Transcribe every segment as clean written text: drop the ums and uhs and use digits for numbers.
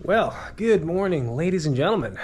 Well, good morning, ladies and gentlemen.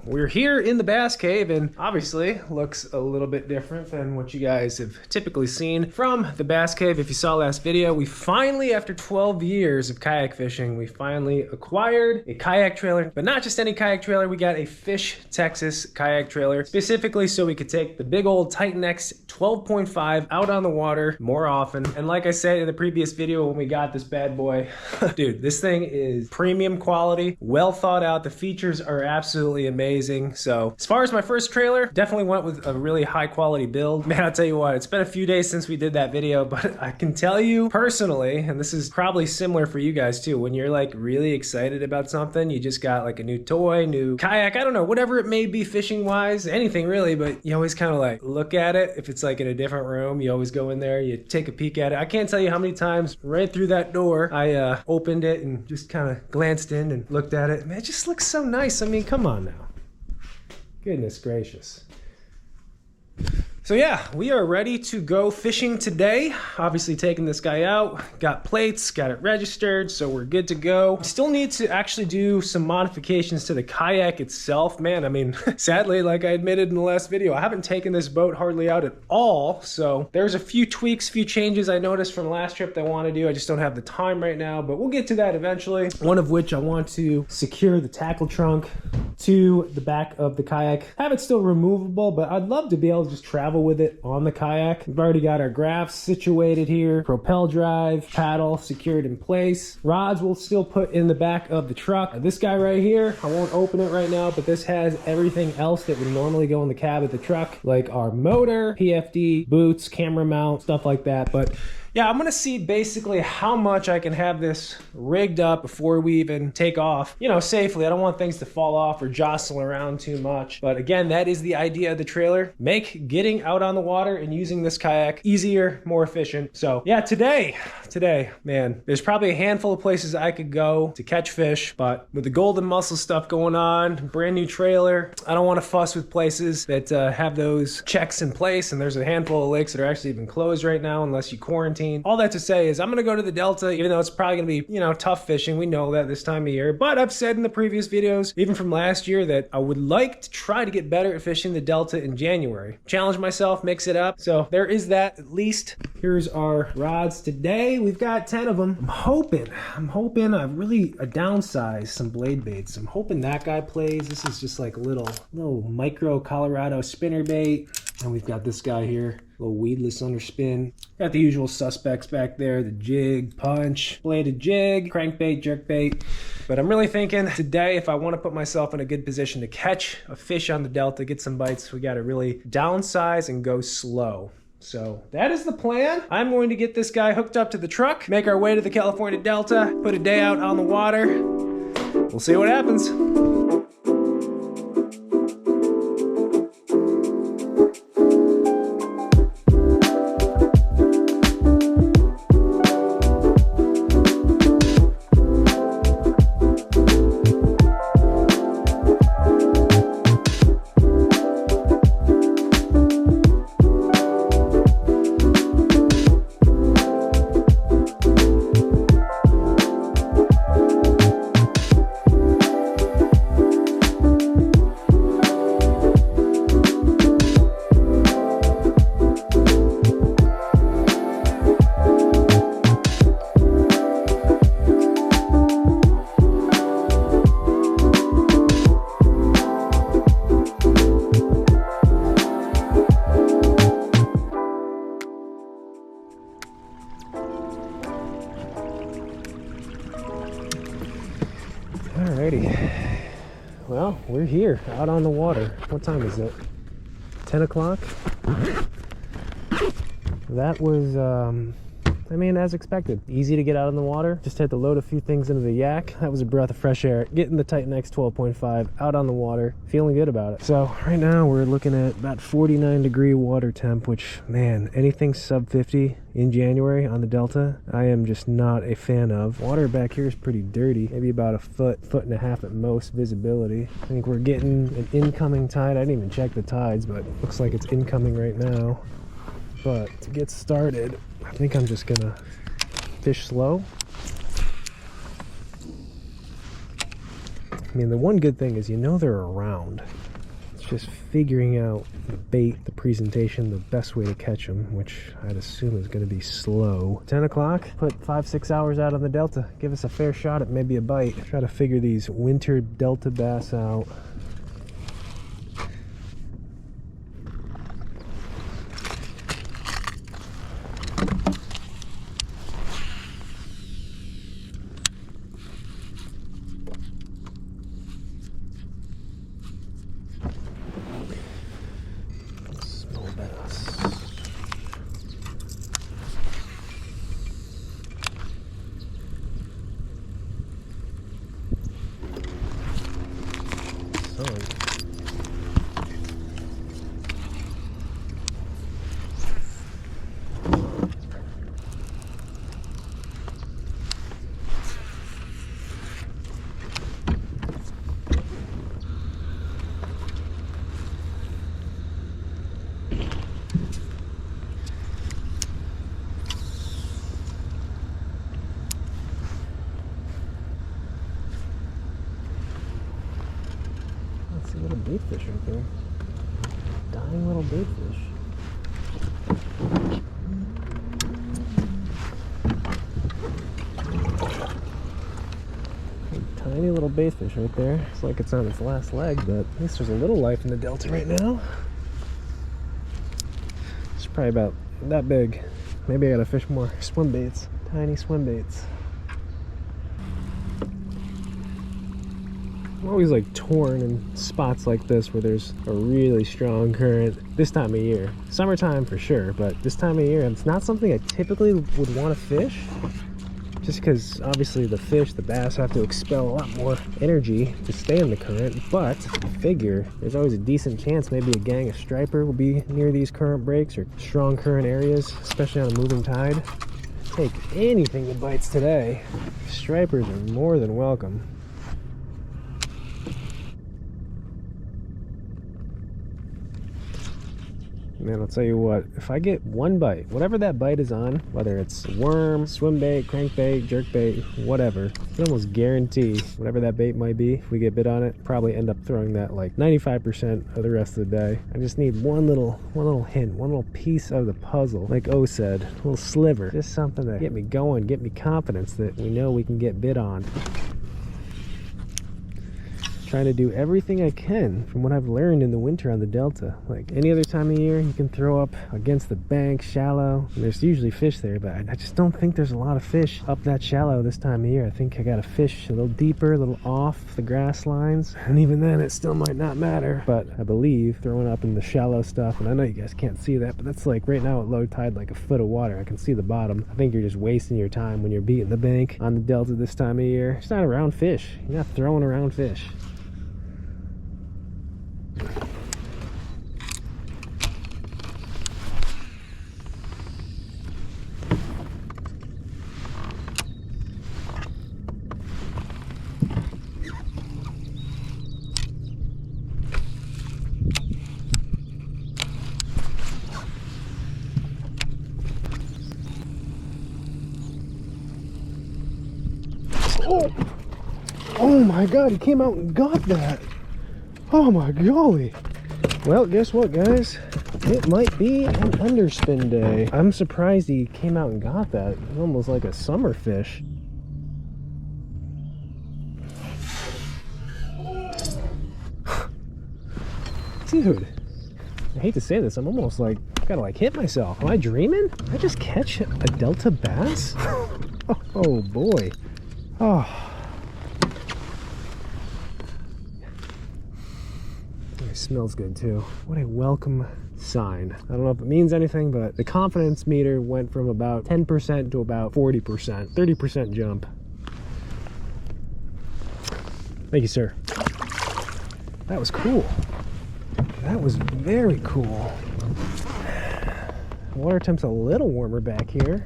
We're here in the Bass Cave, and obviously looks a little bit different than what you guys have typically seen from the Bass Cave. If you saw last video, we finally, after 12 years of kayak fishing, we finally acquired a kayak trailer, but not just any kayak trailer. We got a Fish Texas kayak trailer, specifically so we could take the big old Titan X 12.5 out on the water more often. And like I said in the previous video when we got this bad boy, dude, this thing is premium quality, well thought out. The features are absolutely amazing. So as far as my first trailer, definitely went with a really high quality build. Man, I'll tell you what, it's been a few days since we did that video, but I can tell you personally, and this is probably similar for you guys too, when you're like really excited about something, you just got like a new toy, new kayak, I don't know, whatever it may be fishing wise, anything really, but you always kind of like look at it. If it's like in a different room, you always go in there, you take a peek at it. I can't tell you how many times right through that door, I opened it and just kind of glanced in and looked at it. Man, it just looks so nice. I mean, come on now. Goodness gracious. So yeah, we are ready to go fishing today. Obviously taking this guy out, got plates, got it registered, so we're good to go. Still need to actually do some modifications to the kayak itself. Man, I mean, sadly, like I admitted in the last video, I haven't taken this boat hardly out at all. So there's a few tweaks, few changes I noticed from last trip that I want to do. I just don't have the time right now, but we'll get to that eventually. One of which I want to secure the tackle trunk to the back of the kayak. Have it still removable, but I'd love to be able to just travel with it on the kayak. We've already got our graphs situated here, propel drive, paddle secured in place. Rods we'll still put in the back of the truck. This guy right here, I won't open it right now, but this has everything else that would normally go in the cab of the truck, like our motor, PFD, boots, camera mount, stuff like that. But yeah, I'm gonna see basically how much I can have this rigged up before we even take off, you know, safely. I don't want things to fall off or jostle around too much. But again, that is the idea of the trailer. Make getting out on the water and using this kayak easier, more efficient. So yeah, today, man, there's probably a handful of places I could go to catch fish, but with the golden mussel stuff going on, brand new trailer, I don't want to fuss with places that have those checks in place. And there's a handful of lakes that are actually even closed right now unless you quarantine. All that to say is I'm going to go to the Delta, even though it's probably going to be, you know, tough fishing. We know that this time of year, but I've said in the previous videos, even from last year, that I would like to try to get better at fishing the Delta in January. Challenge myself, mix it up. So there is that at least. Here's our rods today. We've got 10 of them. I'm hoping I've really downsized some blade baits. I'm hoping that guy plays. This is just like a little micro Colorado spinner bait. And we've got this guy here, a little weedless underspin. Got the usual suspects back there, the jig, punch, bladed jig, crankbait, jerkbait. But I'm really thinking today, if I want to put myself in a good position to catch a fish on the Delta, get some bites, we got to really downsize and go slow. So that is the plan. I'm going to get this guy hooked up to the truck, make our way to the California Delta, put a day out on the water. We'll see what happens. Alrighty, well, we're here out on the water. What time is it? 10 o'clock? That was I mean, as expected, easy to get out on the water. Just had to load a few things into the yak. That was a breath of fresh air. Getting the Titan X 12.5 out on the water, feeling good about it. So right now we're looking at about 49-degree water temp, which, man, anything sub 50 in January on the Delta, I am just not a fan of. Water back here is pretty dirty, maybe about a foot and a half at most visibility. I think we're getting an incoming tide. I didn't even check the tides, but looks like it's incoming right now. But to get started, I think I'm just gonna fish slow. mean, the one good thing is you know they're around. It's just figuring out the bait, the presentation, the best way to catch them, which I'd assume is going to be slow. 10 o'clock, put 5-6 hours out on the Delta. Give us a fair shot at maybe a bite. Try to figure these winter Delta bass out. A little bait fish right there. Dying little bait fish. A tiny little bait fish right there. It's like it's on its last leg, but at least there's a little life in the Delta right now. It's probably about that big. Maybe I gotta fish more swim baits. Tiny swim baits. I'm always like torn in spots like this where there's a really strong current this time of year. Summertime for sure, but this time of year it's not something I typically would want to fish, just because obviously the fish, the bass, have to expel a lot more energy to stay in the current. But I figure there's always a decent chance maybe a gang of striper will be near these current breaks or strong current areas, especially on a moving tide. Take anything that bites today. Stripers are more than welcome. Man, I'll tell you what, if I get one bite, whatever that bite is on, whether it's a worm, swim bait, crankbait, jerk bait, whatever, I can almost guarantee whatever that bait might be, if we get bit on it, probably end up throwing that like 95% of the rest of the day. I just need one little hint, one little piece of the puzzle, like O said, a little sliver, just something to get me going, get me confidence that we know we can get bit on. Trying to do everything I can from what I've learned in the winter on the Delta. Like any other time of year, you can throw up against the bank, shallow, and there's usually fish there, but I just don't think there's a lot of fish up that shallow this time of year. I think I gotta fish a little deeper, a little off the grass lines, and even then it still might not matter. But I believe throwing up in the shallow stuff, and I know you guys can't see that, but that's like right now at low tide, like a foot of water. I can see the bottom. I think you're just wasting your time when you're beating the bank on the Delta this time of year. It's not around fish. You're not throwing around fish. Oh my god, he came out and got that. Oh my golly. Well, guess what, guys? It might be an underspin day. I'm surprised he came out and got that. It's almost like a summer fish. Dude, I hate to say this, I'm almost like, gotta like hit myself. Am I dreaming? Did I just catch a Delta bass? Oh boy. Oh. It smells good too. What a welcome sign. I don't know if it means anything, but the confidence meter went from about 10% to about 40%. 30% jump. Thank you, sir. That was cool. That was very cool. Water temp's a little warmer back here.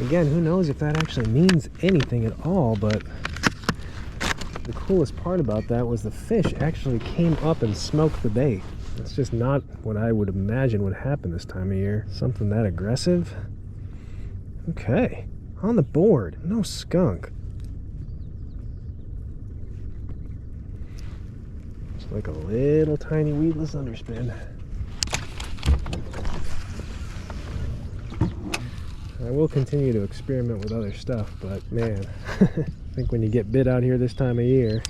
Again, who knows if that actually means anything at all, but the coolest part about that was the fish actually came up and smoked the bait. That's just not what I would imagine would happen this time of year. Something that aggressive. Okay, on the board, no skunk. Like a little tiny weedless underspin. I will continue to experiment with other stuff, but man, I think when you get bit out here this time of year,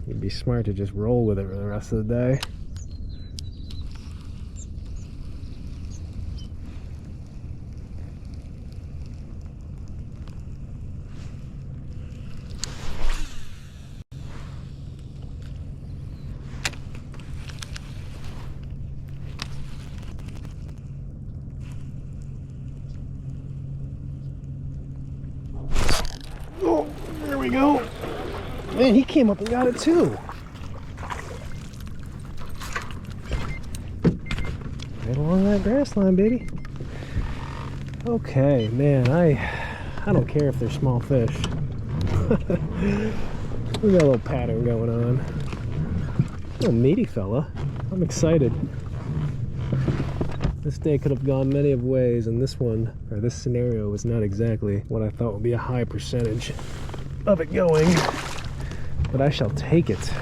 you'd be smart to just roll with it for the rest of the day. Oh, there we go. Man, he came up and got it too. Right along that grass line, baby. Okay, man, I don't care if they're small fish. We got a little pattern going on. Little meaty fella. I'm excited. This day could have gone many of ways, and this one, or this scenario, was not exactly what I thought would be a high percentage of it going. But I shall take it.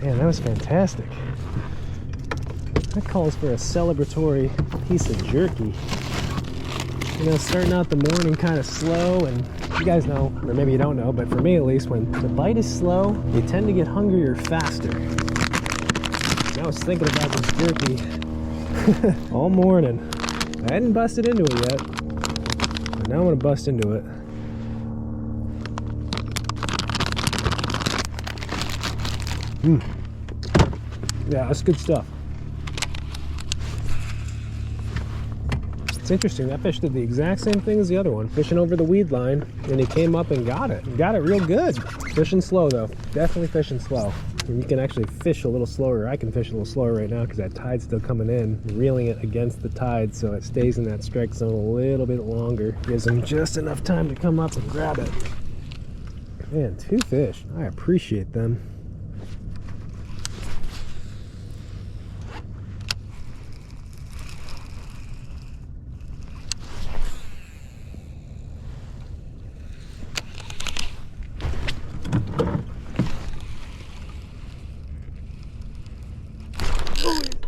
Man, that was fantastic. That calls for a celebratory piece of jerky. You know, starting out the morning kind of slow, and you guys know, or maybe you don't know, but for me at least, when the bite is slow, you tend to get hungrier faster. And I was thinking about this jerky all morning. I hadn't busted into it yet, but now I'm gonna bust into it. Yeah, that's good stuff. It's interesting, that fish did the exact same thing as the other one, fishing over the weed line, and he came up and got it. Got it real good. Fishing slow though, definitely fishing slow. And you can actually fish a little slower. I can fish a little slower right now because that tide's still coming in, reeling it against the tide so it stays in that strike zone a little bit longer. Gives them just enough time to come up and grab it. Man, 2 fish. I appreciate them.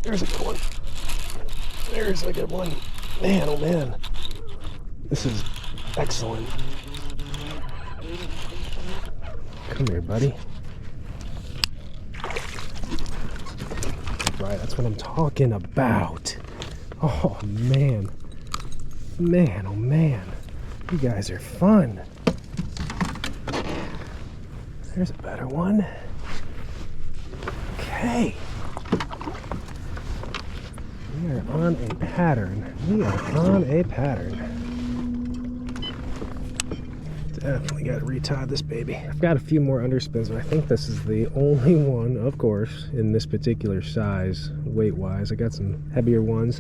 There's a good one. There's a good one. Man, oh man. This is excellent. Come here, buddy. Right, that's what I'm talking about. Oh man. Man, oh man. You guys are fun. There's a better one. Okay. We are on a pattern. We are on a pattern. Definitely got to retie this baby. I've got a few more underspins, but I think this is the only one, of course, in this particular size, weight-wise. I got some heavier ones,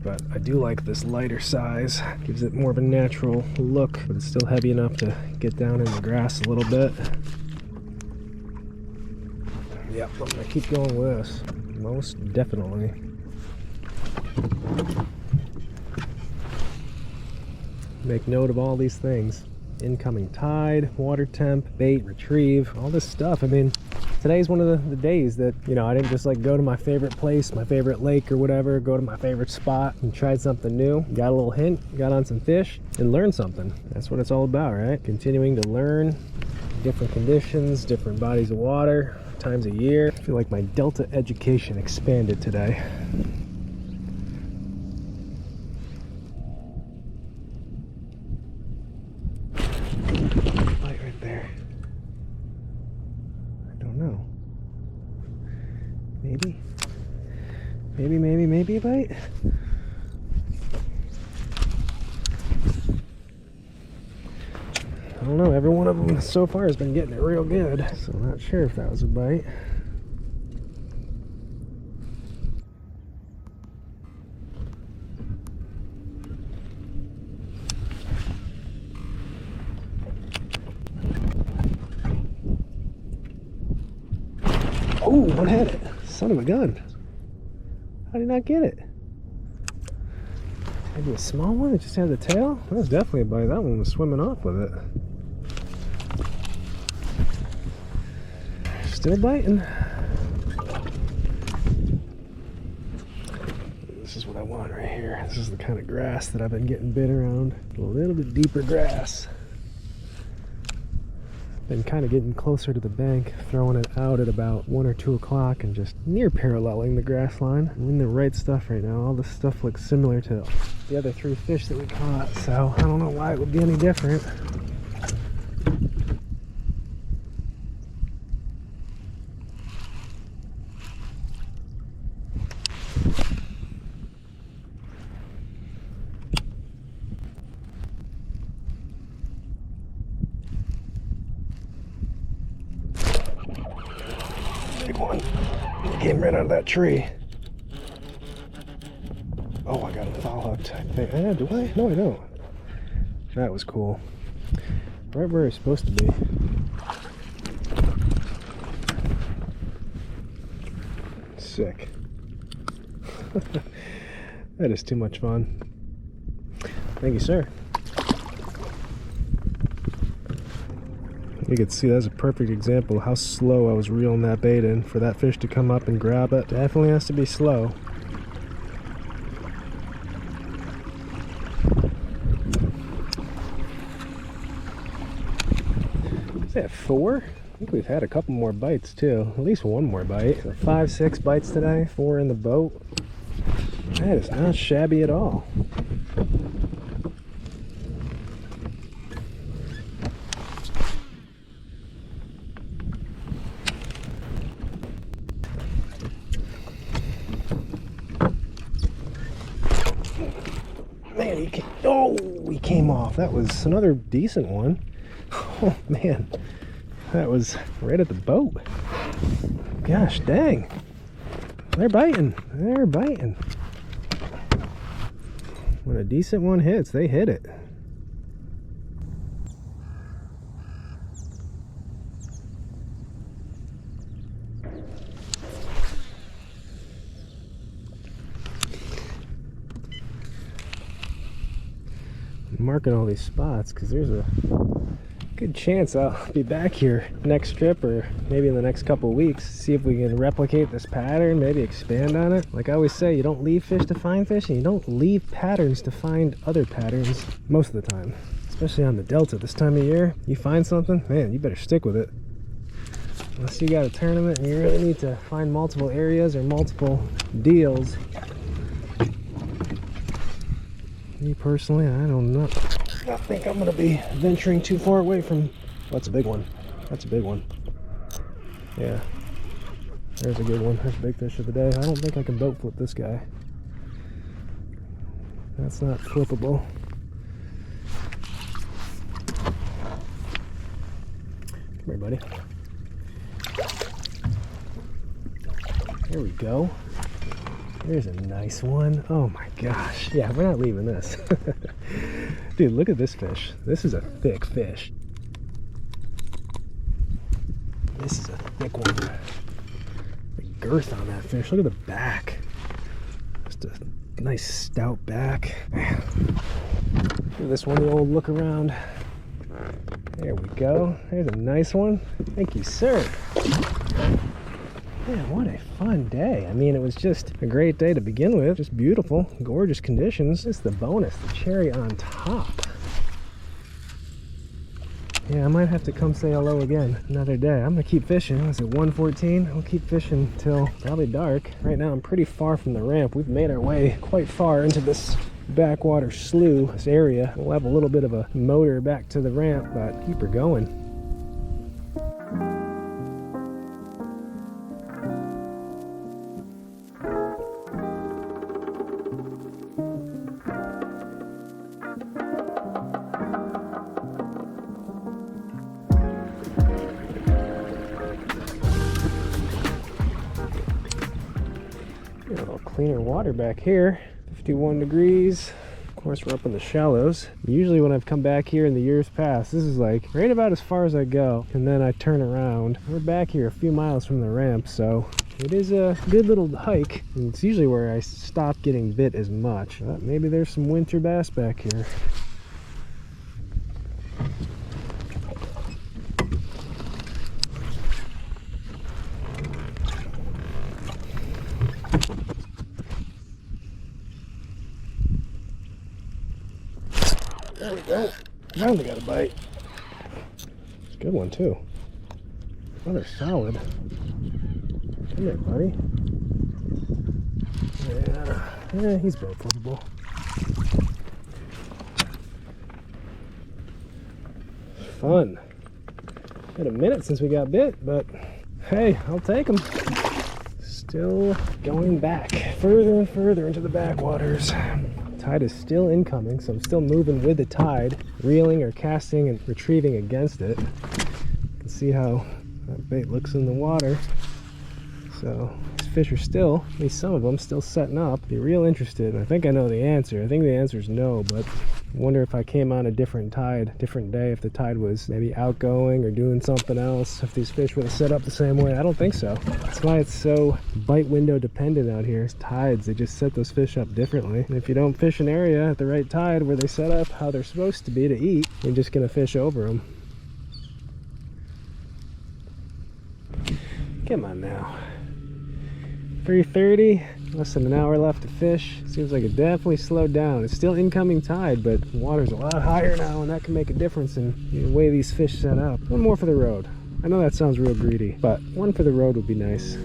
but I do like this lighter size. Gives it more of a natural look, but it's still heavy enough to get down in the grass a little bit. Yep, I'm gonna keep going with this. Most definitely. Make note of all these things. Incoming tide, water temp, bait, retrieve, all this stuff. I mean, today's one of the days that, you know, I didn't just like go to my favorite place, my favorite lake or whatever, go to my favorite spot and tried something new. Got a little hint, got on some fish, and learned something. That's what it's all about, right? Continuing to learn different conditions, different bodies of water, times a year. I feel like my Delta education expanded today. Bite right there. I don't know. Maybe a bite? I don't know, every one of them so far has been getting it real good, so I'm not sure if that was a bite. Oh, one had it. Son of a gun. How did he not get it? Maybe a small one that just had the tail? That was definitely a bite. That one was swimming off with it. Still biting. here. This is the kind of grass that I've been getting bit around. A little bit deeper grass. Been kind of getting closer to the bank, throwing it out at about 1 or 2 o'clock and just near paralleling the grass line. I'm in the right stuff right now. All this stuff looks similar to the other 3 fish that we caught, so I don't know why it would be any different. Big one. Came right out of that tree. Oh, I got a foul hooked. I think. Do I? No, I don't. That was cool. Right where it's supposed to be. Sick. That is too much fun. Thank you, sir. You can see that's a perfect example of how slow I was reeling that bait in for that fish to come up and grab it. Definitely has to be slow. Is that 4? I think we've had a couple more bites too. At least one more bite. So 5, 6 bites today, 4 in the boat. That is not shabby at all. Man, he came off. That was another decent one. Oh man, that was right at the boat. Gosh dang. They're biting. They're biting. When a decent one hits, they hit it. I'm marking all these spots because there's a good chance I'll be back here next trip or maybe in the next couple of weeks, see if we can replicate this pattern, maybe expand on it. Like I always say, you don't leave fish to find fish, and you don't leave patterns to find other patterns most of the time. Especially on the Delta this time of year, you find something, man, you better stick with it. Unless you got a tournament and you really need to find multiple areas or multiple deals. Me personally, I don't know. I think I'm going to be venturing too far away from... Oh, that's a big one. That's a big one. Yeah. There's a good one. There's a big fish of the day. I don't think I can boat flip this guy. That's not flippable. Come here, buddy. There we go. There's a nice one. Oh my gosh. Yeah, we're not leaving this. Dude, look at this fish. This is a thick fish. This is a thick one. The girth on that fish. Look at the back. Just a nice stout back. Give this one the old look around. There we go. There's a nice one. Thank you, sir. Man, what a fun day. I mean, it was just a great day to begin with. Just beautiful, gorgeous conditions. It's the bonus, the cherry on top. Yeah, I might have to come say hello again another day. I'm gonna keep fishing. It's at 1:14. I'll keep fishing till probably dark. Right now, I'm pretty far from the ramp. We've made our way quite far into this backwater slough, this area. We'll have a little bit of a motor back to the ramp, but keep her going. A little cleaner water back here. 51 degrees. Of course, we're up in the shallows. Usually when I've come back here in the years past, this is like right about as far as I go, and then I turn around. We're back here a few miles from the ramp, so it is a good little hike. And it's usually where I stop getting bit as much. But maybe there's some winter bass back here. There we go. Finally got a bite. Good one too. Another solid. Come here, buddy. Yeah, he's boat flippable. Fun. Been a minute since we got bit, but hey, I'll take them. Still going back further and further into the backwaters. Tide is still incoming, so I'm still moving with the tide, reeling or casting and retrieving against it. You can see how that bait looks in the water. So these fish are still, at least some of them, still setting up. Be real interested. I think I know the answer. I think the answer is no, but I wonder if I came on a different tide, different day, if the tide was maybe outgoing or doing something else, if these fish would have set up the same way. I don't think so. That's why it's so bite window dependent out here. It's tides, they just set those fish up differently. And if you don't fish an area at the right tide where they set up how they're supposed to be to eat, you're just gonna fish over them. Come on now. 3:30, less than an hour left to fish. Seems like it definitely slowed down. It's still incoming tide, but the water's a lot higher now, and that can make a difference in the way these fish set up. One more for the road. I know that sounds real greedy, but one for the road would be nice.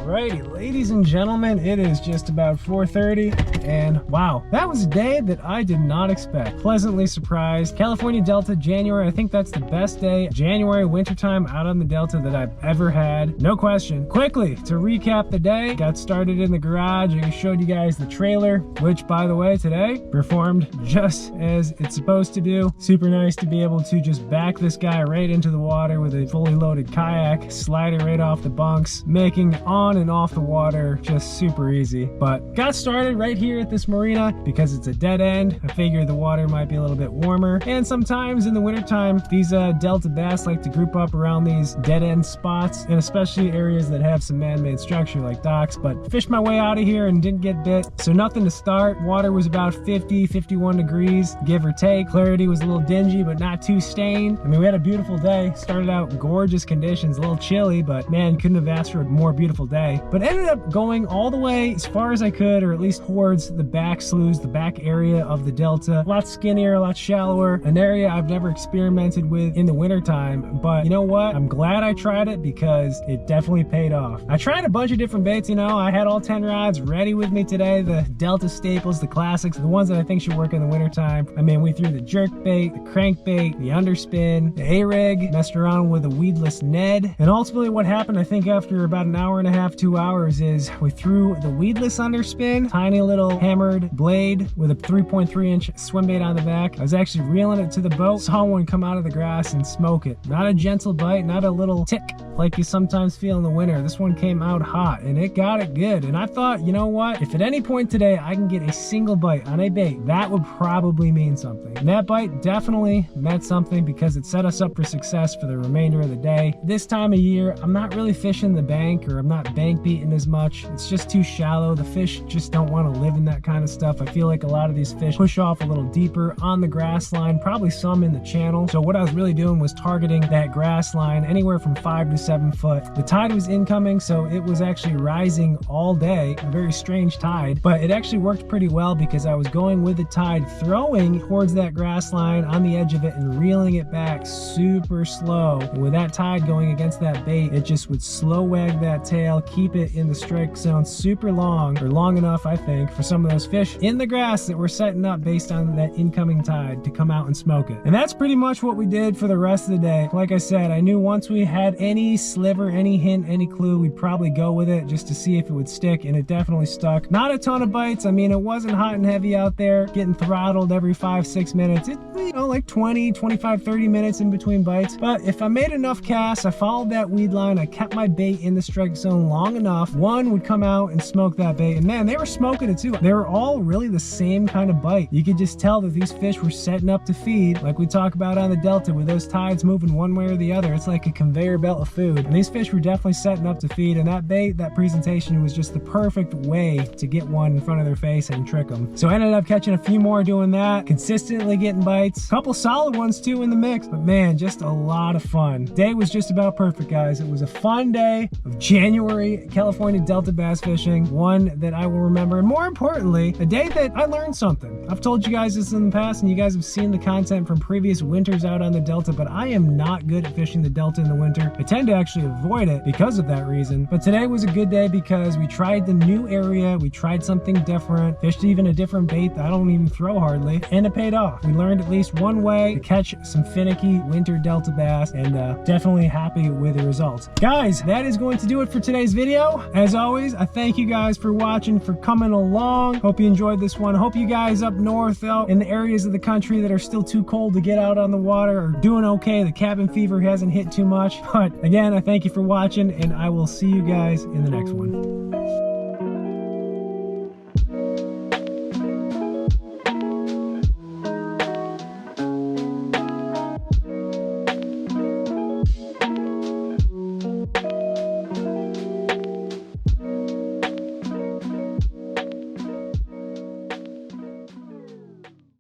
Alrighty, ladies and gentlemen, it is just about 4:30, and wow, that was a day that I did not expect. Pleasantly surprised. California Delta, January, I think that's the best day, January, wintertime out on the Delta that I've ever had. No question. Quickly, to recap the day, got started in the garage. I showed you guys the trailer, which, by the way, today performed just as it's supposed to do. Super nice to be able to just back this guy right into the water with a fully loaded kayak, slide it right off the bunks, making on and off the water just super easy. But got started right here at this marina because it's a dead end. I figured the water might be a little bit warmer, and sometimes in the wintertime these Delta bass like to group up around these dead end spots, and especially areas that have some man-made structure like docks. But fished my way out of here and didn't get bit, so nothing to start. Water was about 50-51 degrees, give or take. Clarity was a little dingy but not too stained. I mean, we had a beautiful day. Started out gorgeous conditions, a little chilly, but man, couldn't have asked for a more beautiful day. But ended up going all the way as far as I could, or at least towards the back sloughs, the back area of the Delta. A lot skinnier, a lot shallower, an area I've never experimented with in the wintertime. But you know what? I'm glad I tried it because it definitely paid off. I tried a bunch of different baits, you know. I had all 10 rods ready with me today. The Delta staples, the classics, the ones that I think should work in the wintertime. I mean, we threw the jerk bait, the crankbait, the underspin, the A-rig, messed around with a weedless Ned. And ultimately what happened, I think after about an hour and a half, 2 hours, is we threw the weedless underspin, tiny little hammered blade with a 3.3-inch swim bait on the back. I was actually reeling it to the boat, saw one come out of the grass and smoke it. Not a gentle bite, not a little tick like you sometimes feel in the winter. This one came out hot and it got it good. And I thought, you know what? If at any point today I can get a single bite on a bait, that would probably mean something. And that bite definitely meant something because it set us up for success for the remainder of the day. This time of year, I'm not really fishing the bank, or I'm not bank beating as much. It's just too shallow. The fish just don't want to live in that kind of stuff. I feel like a lot of these fish push off a little deeper on the grass line, probably some in the channel. So what I was really doing was targeting that grass line anywhere from 5 to 7 foot. The tide was incoming, so it was actually rising all day, a very strange tide, but it actually worked pretty well because I was going with the tide, throwing towards that grass line on the edge of it and reeling it back super slow. And with that tide going against that bait, it just would slow wag that tail, keep it in the strike zone super long, or long enough, I think, for some of those fish in the grass that were setting up based on that incoming tide to come out and smoke it. And that's pretty much what we did for the rest of the day. Like I said, I knew once we had any sliver, any hint, any clue, we'd probably go with it just to see if it would stick, and it definitely stuck. Not a ton of bites. I mean, it wasn't hot and heavy out there, getting throttled every 5-6 minutes. It, you know, like 20, 25, 30 minutes in between bites. But if I made enough casts, I followed that weed line, I kept my bait in the strike zone long long enough, one would come out and smoke that bait. And man, they were smoking it too. They were all really the same kind of bite. You could just tell that these fish were setting up to feed, like we talk about on the Delta, with those tides moving one way or the other. It's like a conveyor belt of food. And these fish were definitely setting up to feed. And that bait, that presentation was just the perfect way to get one in front of their face and trick them. So I ended up catching a few more doing that, consistently getting bites, a couple solid ones too in the mix. But man, just a lot of fun. Day was just about perfect, guys. It was a fun day of January California Delta bass fishing, one that I will remember, and more importantly, a day that I learned something. I've told you guys this in the past, and you guys have seen the content from previous winters out on the Delta, but I am not good at fishing the Delta in the winter. I tend to actually avoid it because of that reason. But today was a good day because we tried the new area, we tried something different, fished even a different bait that I don't even throw hardly, and it paid off. We learned at least one way to catch some finicky winter Delta bass, and definitely happy with the results. Guys, that is going to do it for today's video. As always, I thank you guys for watching, for coming along. Hope you enjoyed this one. Hope you guys up north out in the areas of the country that are still too cold to get out on the water are doing okay. The cabin fever hasn't hit too much. But again, I thank you for watching, and I will see you guys in the next one.